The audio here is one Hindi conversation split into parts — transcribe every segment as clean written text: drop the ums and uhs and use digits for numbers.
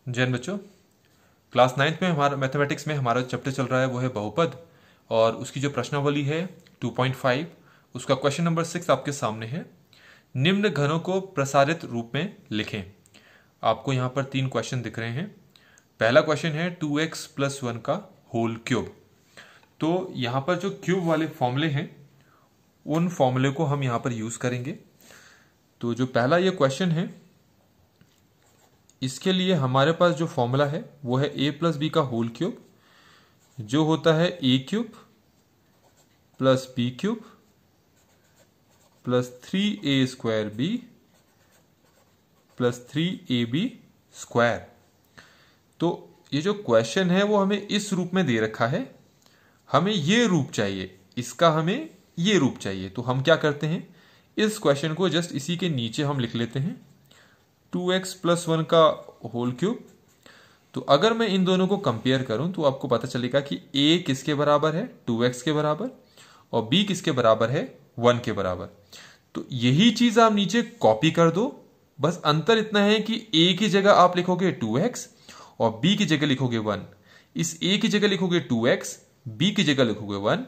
जैन बच्चों, क्लास 9th में हमारा मैथमेटिक्स में हमारा चैप्टर चल रहा है वो है बहुपद, और उसकी जो प्रश्नावली है 2.5, उसका क्वेश्चन नंबर 6 आपके सामने है। निम्न घनों को प्रसारित रूप में लिखें। आपको यहाँ पर 3 क्वेश्चन दिख रहे हैं। पहला क्वेश्चन है 2x + 1 का होल क्यूब। तो यहाँ पर जो क्यूब वाले फॉर्मूले हैं उन फॉर्मूले को हम यहाँ पर यूज करेंगे। तो जो पहला ये क्वेश्चन है, इसके लिए हमारे पास जो फॉर्मूला है वो है a + b का होल क्यूब, जो होता है a³ + b³ + 3a² + 3ab²। तो ये जो क्वेश्चन है वो हमें इस रूप में दे रखा है, हमें ये रूप चाहिए, इसका हमें ये रूप चाहिए। तो हम क्या करते हैं, इस क्वेश्चन को जस्ट इसी के नीचे हम लिख लेते हैं 2x + 1 का होल क्यूब। तो अगर मैं इन दोनों को कंपेयर करूं तो आपको पता चलेगा कि a किसके बराबर है, 2x के बराबर, और b किसके बराबर है, 1 के बराबर। तो यही चीज आप नीचे कॉपी कर दो। बस अंतर इतना है कि a की जगह आप लिखोगे 2x और b की जगह लिखोगे 1। इस a की जगह लिखोगे 2x, b की जगह लिखोगे 1।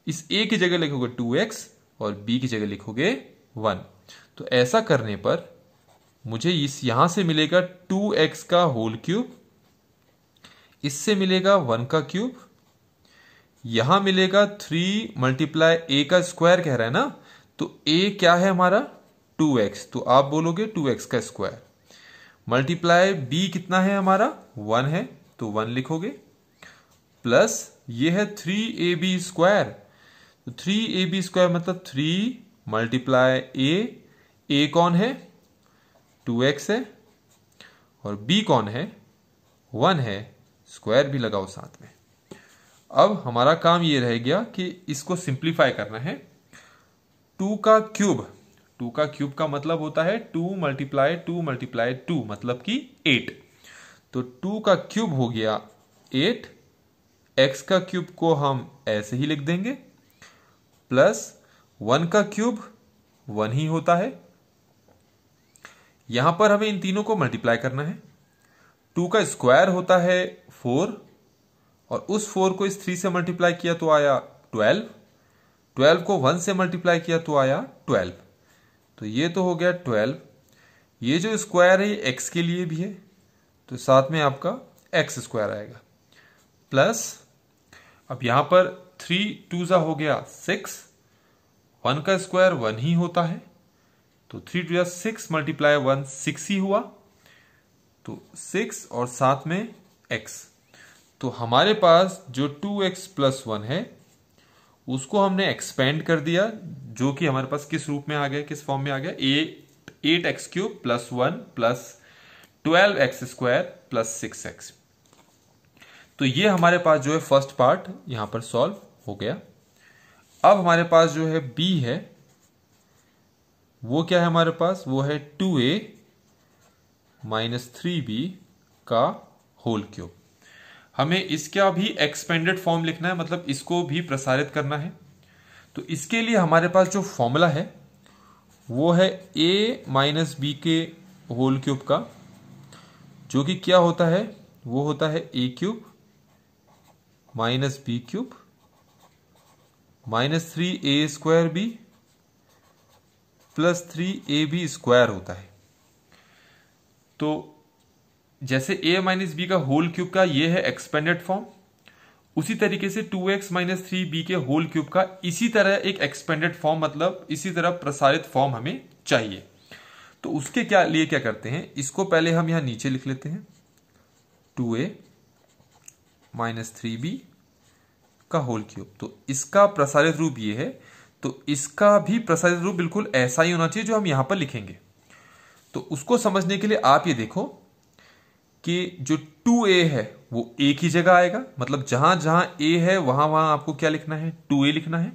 इस a की जगह लिखोगे 2x और b की जगह लिखोगे 1। तो ऐसा करने पर मुझे यहां से मिलेगा 2x का होल क्यूब, इससे मिलेगा 1 का क्यूब, यहां मिलेगा 3 × a का स्क्वायर कह रहा है ना। तो a क्या है हमारा, 2x, तो आप बोलोगे 2x का स्क्वायर, मल्टीप्लाई b कितना है हमारा, 1 है, तो 1 लिखोगे, प्लस ये है 3ab²। तो 3ab² मतलब 3 × a कौन है, 2x है, और b कौन है, 1 है, स्क्वायर भी लगाओ साथ में। अब हमारा काम ये रह गया कि इसको सिंप्लीफाई करना है। 2 का क्यूब का मतलब होता है 2 × 2 मतलब कि 8। तो 2 का क्यूब हो गया 8, x का क्यूब को हम ऐसे ही लिख देंगे, प्लस 1 का क्यूब 1 ही होता है। यहां पर हमें इन तीनों को मल्टीप्लाई करना है। 2 का स्क्वायर होता है 4, और उस 4 को इस 3 से मल्टीप्लाई किया तो आया 12। 12 को 1 से मल्टीप्लाई किया तो आया 12। तो ये तो हो गया 12। ये जो स्क्वायर है ये x के लिए भी है, तो साथ में आपका x² आएगा, प्लस अब यहां पर 3 2 हो गया 6, 1 का स्क्वायर 1 ही होता है, तो 3 2 6 × 1 6 ही हुआ, तो 6 और साथ में x। तो हमारे पास जो 2x + 1 है उसको हमने एक्सपेंड कर दिया, जो कि हमारे पास किस रूप में आ गया, किस फॉर्म में आ गया, 8x³ + 1 + 12x² + 6x। तो ये हमारे पास जो है फर्स्ट पार्ट यहां पर सॉल्व हो गया। अब हमारे पास जो है b है, वो क्या है हमारे पास, वो है 2a - 3b का होल क्यूब। हमें इसका भी एक्सपेंडेड फॉर्म लिखना है, मतलब इसको भी प्रसारित करना है। तो इसके लिए हमारे पास जो फॉर्मूला है वो है a - b के होल क्यूब का, जो कि क्या होता है, वो होता है a³ - b³ - 3a² + 3ab² होता है। तो जैसे a - b का होल क्यूब का ये है एक्सपेंडेड फॉर्म, उसी तरीके से 2x - 3b के होल क्यूब का इसी तरह एक एक्सपेंडेड फॉर्म, मतलब इसी तरह प्रसारित फॉर्म हमें चाहिए। तो उसके लिए क्या करते हैं, इसको पहले हम यहां नीचे लिख लेते हैं 2a - 3b का होल क्यूब। तो इसका प्रसारित रूप ये है, तो इसका भी प्रसारित रूप बिल्कुल ऐसा ही होना चाहिए जो हम यहां पर लिखेंगे। तो उसको समझने के लिए आप ये देखो कि जो 2a है वो a की जगह आएगा, मतलब जहां जहां a है वहां वहां आपको क्या लिखना है, 2a लिखना है।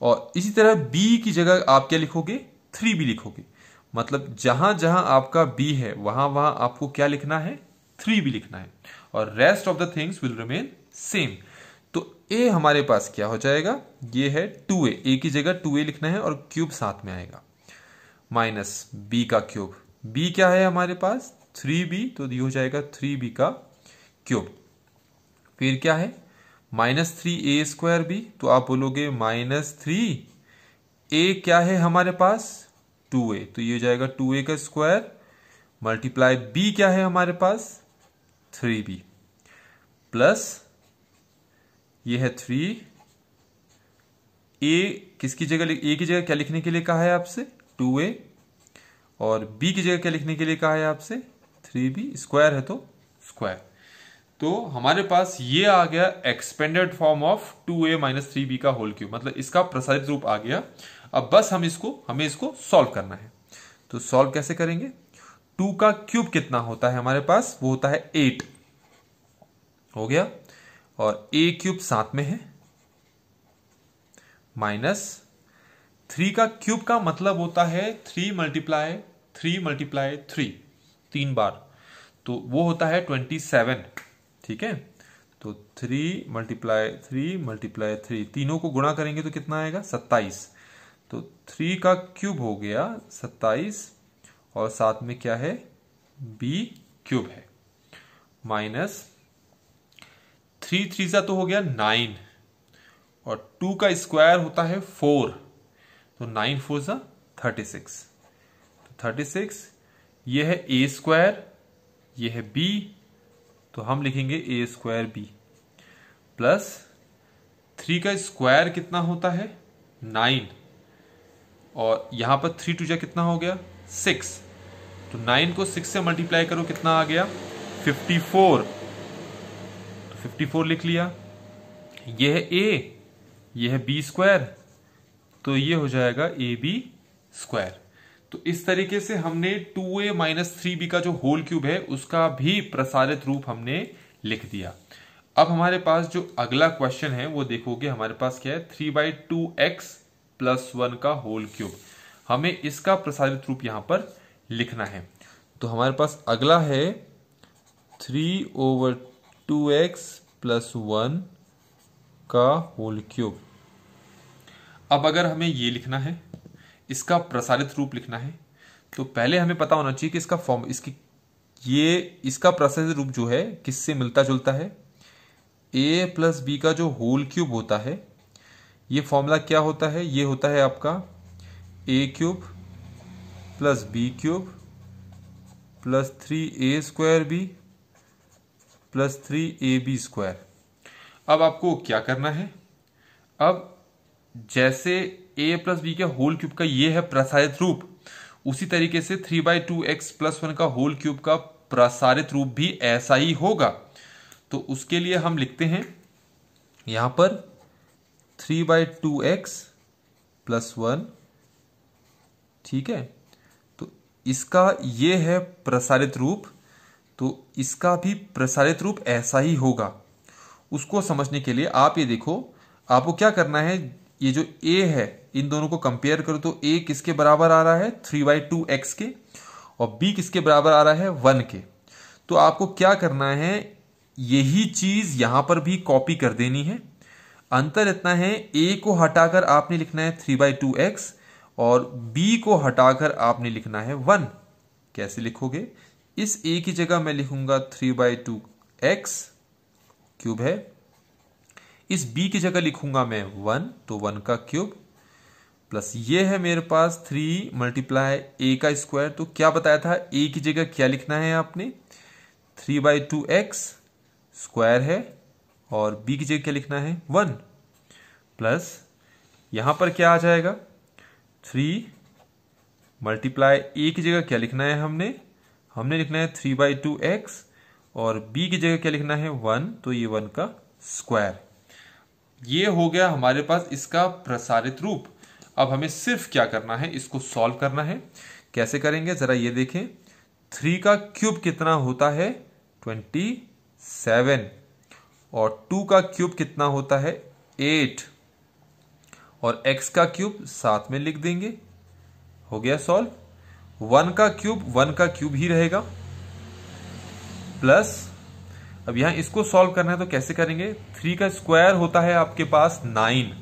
और इसी तरह b की जगह आप क्या लिखोगे, 3b लिखोगे, मतलब जहां जहां आपका b है वहां वहां आपको क्या लिखना है, 3b लिखना है, और rest of the things will remain same. तो a हमारे पास क्या हो जाएगा, ये है 2a, a की जगह 2a लिखना है और क्यूब साथ में आएगा, माइनस b का क्यूब, b क्या है हमारे पास 3b, तो ये हो जाएगा 3b का क्यूब। फिर क्या है -3a²b, तो आप बोलोगे -3a क्या है हमारे पास 2a, तो ये हो जाएगा 2a का स्क्वायर मल्टीप्लाई b क्या है हमारे पास 3b, प्लस ये है 3 a किसकी जगह, a की जगह क्या लिखने के लिए कहा है आपसे 2a, और b की जगह क्या लिखने के लिए कहा है आपसे 3b, स्क्वायर है तो स्क्वायर। तो हमारे पास ये आ गया expanded form of 2a - 3b का होल क्यूब, मतलब इसका प्रसारित रूप आ गया। अब बस हमें इसको सॉल्व करना है। तो सॉल्व कैसे करेंगे, 2 का क्यूब कितना होता है हमारे पास, वो होता है 8 हो गया, और a क्यूब साथ में है, माइनस 3 का क्यूब का मतलब होता है 3 × 3 3 बार, तो वो होता है 27, ठीक है। तो 3 × 3 तीनों को गुणा करेंगे तो कितना आएगा 27, तो 3 का क्यूब हो गया 27, और साथ में क्या है b क्यूब है, माइनस 3 3 सा तो हो गया 9, और 2 का स्क्वायर होता है 4, तो 9 4 सा 36, तो 36 ये है a², ये है b, तो हम लिखेंगे a²b, प्लस 3 का स्क्वायर कितना होता है 9, और यहां पर 3 2 जा कितना हो गया 6, तो 9 को 6 से मल्टीप्लाई करो कितना आ गया 54, तो 54 लिख लिया। ये है a, ये है b², तो ये हो जाएगा ab²। तो इस तरीके से हमने 2a - 3b का जो होल क्यूब है उसका भी प्रसारित रूप हमने लिख दिया। अब हमारे पास जो अगला क्वेश्चन है वो देखोगे, हमारे पास क्या है 3/2x + 1 का होल क्यूब, हमें इसका प्रसारित रूप यहां पर लिखना है। तो हमारे पास अगला है 3/2x + 1 का होल क्यूब। अब अगर हमें ये लिखना है, इसका प्रसारित रूप लिखना है, तो पहले हमें पता होना चाहिए कि इसका फॉर्म, इसका प्रसारित रूप जो है किससे मिलता जुलता है, a + b का जो होल क्यूब होता है, ये फॉर्मूला क्या होता है, ये होता है आपका a³ + b³ + 3a²b + 3ab²। अब आपको क्या करना है, अब जैसे a + b के होल क्यूब का ये है प्रसारित रूप, उसी तरीके से 3/2x + 1 का होल क्यूब का प्रसारित रूप भी ऐसा ही होगा। तो उसके लिए हम लिखते हैं यहां पर 3/2x + 1, ठीक है। तो इसका ये है प्रसारित रूप, तो इसका भी प्रसारित रूप ऐसा ही होगा। उसको समझने के लिए आप ये देखो, आपको क्या करना है, ये जो a है इन दोनों को कंपेयर करो, तो a किसके बराबर आ रहा है 3/2x के, और b किसके बराबर आ रहा है 1 के। तो आपको क्या करना है, यही चीज यहां पर भी कॉपी कर देनी है। अंतर इतना है, a को हटाकर आपने लिखना है 3/2x, और b को हटाकर आपने लिखना है 1। कैसे लिखोगे, इस a की जगह मैं लिखूंगा 3/2x क्यूब है, इस b की जगह लिखूंगा मैं 1, तो 1 का क्यूब, प्लस ये है मेरे पास 3 × a का स्क्वायर। तो क्या बताया था, a की जगह क्या लिखना है आपने 3/2x स्क्वायर है, और b की जगह क्या लिखना है 1, प्लस यहां पर क्या आ जाएगा 3 × a की जगह क्या लिखना है हमने लिखना है 3/2x, और b की जगह क्या लिखना है 1, तो ये 1 का स्क्वायर। ये हो गया हमारे पास इसका प्रसारित रूप। अब हमें सिर्फ क्या करना है, इसको सॉल्व करना है। कैसे करेंगे जरा ये देखें, 3 का क्यूब कितना होता है 27, और 2 का क्यूब कितना होता है 8, और x का क्यूब साथ में लिख देंगे, हो गया सॉल्व। 1 का क्यूब ही रहेगा, प्लस अब यहां इसको सॉल्व करना है तो कैसे करेंगे, 3 का स्क्वायर होता है आपके पास 9,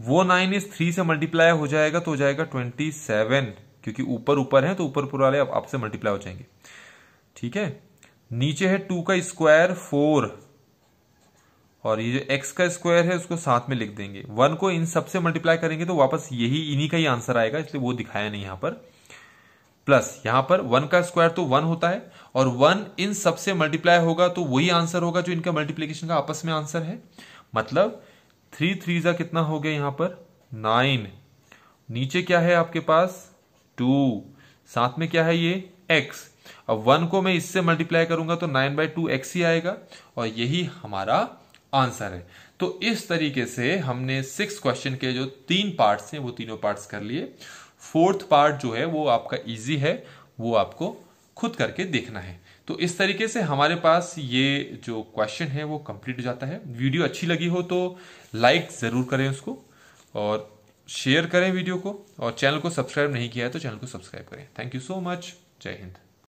वो 9 इस 3 से मल्टीप्लाई हो जाएगा तो हो जाएगा 27, क्योंकि ऊपर ऊपर है तो ऊपर वाले आपसे मल्टीप्लाई हो जाएंगे। ठीक है। नीचे है 2 का स्क्वायर 4, और ये जो x का स्क्वायर है उसको साथ में लिख देंगे। 1 को इन सबसे मल्टीप्लाई करेंगे तो वापस यही इन्हीं का ही आंसर आएगा, इसलिए वो दिखाया नहीं यहां पर। प्लस यहां पर 1 का स्क्वायर तो 1 होता है, और 1 इन सबसे मल्टीप्लाई होगा तो वही आंसर होगा जो इनका मल्टीप्लीकेशन का आपस में आंसर है। मतलब 3 3 जा कितना हो गया यहां पर 9। नीचे क्या है आपके पास 2, साथ में क्या है ये x। अब 1 को मैं इससे मल्टीप्लाई करूंगा तो 9/2x ही आएगा, और यही हमारा आंसर है। तो इस तरीके से हमने 6 क्वेश्चन के जो 3 पार्ट्स हैं वो तीनों पार्ट्स कर लिए। 4th पार्ट जो है वो आपका इजी है, वो आपको खुद करके देखना है। तो इस तरीके से हमारे पास ये जो क्वेश्चन है वो कंप्लीट हो जाता है। वीडियो अच्छी लगी हो तो लाइक जरूर करें उसको, और शेयर करें वीडियो को, और चैनल को सब्सक्राइब नहीं किया है तो चैनल को सब्सक्राइब करें। Thank you so much. जय हिंद।